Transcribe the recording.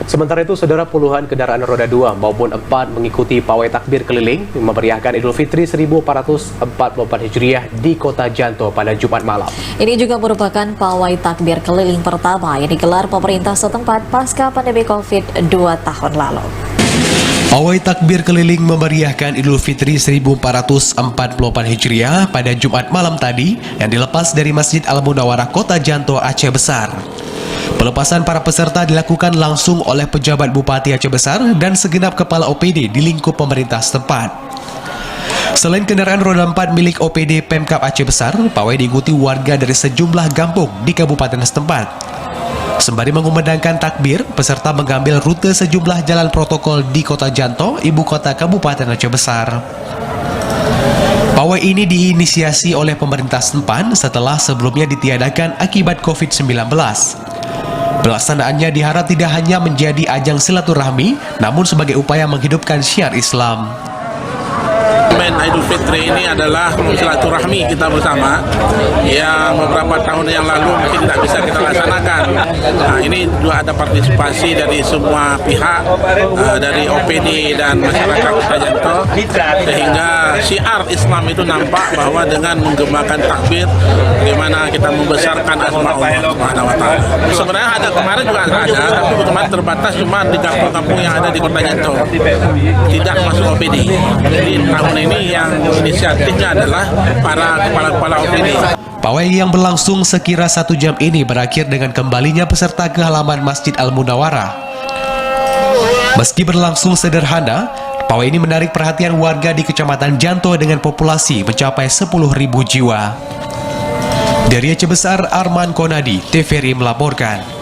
Sementara itu, saudara, puluhan kendaraan roda 2 maupun 4 mengikuti pawai takbir keliling memeriahkan Idul Fitri 1444 Hijriah di Kota Janto pada Jumat malam. Ini juga merupakan pawai takbir keliling pertama yang digelar pemerintah setempat pasca pandemi COVID 2 tahun lalu. Pawai takbir keliling memeriahkan Idul Fitri 1444 Hijriah pada Jumat malam tadi yang dilepas dari Masjid Al-Munawwarah Kota Janto, Aceh Besar. Pelepasan para peserta dilakukan langsung oleh pejabat Bupati Aceh Besar dan segenap kepala OPD di lingkup pemerintah setempat. Selain kendaraan roda 4 milik OPD Pemkab Aceh Besar, pawai diikuti warga dari sejumlah kampung di kabupaten setempat. Sembari mengumandangkan takbir, peserta mengambil rute sejumlah jalan protokol di Kota Janto, ibu kota Kabupaten Aceh Besar. Pawai ini diinisiasi oleh pemerintah setempat setelah sebelumnya ditiadakan akibat COVID-19. Pelaksanaannya diharap tidak hanya menjadi ajang silaturahmi, namun sebagai upaya menghidupkan syiar Islam. Idul Fitri ini adalah silaturahmi kita bersama yang beberapa tahun yang lalu mungkin tidak bisa kita laksanakan. Nah, ini juga ada partisipasi dari semua pihak, dari OPD dan masyarakat Kota Janto, sehingga syiar Islam itu nampak bahwa dengan menggemakan takbir, bagaimana kita membesarkan asma Allah Subhanahu wa Ta'ala. Sebenarnya ada kemarin juga ada, tapi kemarin terbatas cuma di kampung-kampung yang ada di Kota Janto, tidak masuk OPD. Jadi tahun ini yang inisiatifnya adalah para kepala-kepala OPD. Pawai yang berlangsung sekira 1 jam ini berakhir dengan kembalinya peserta ke halaman Masjid Al-Munawwarah. Meski berlangsung sederhana, pawai ini menarik perhatian warga di Kecamatan Janto dengan populasi mencapai 10.000 jiwa. Dari Aceh Besar, Arman Konadi, TVRI melaporkan.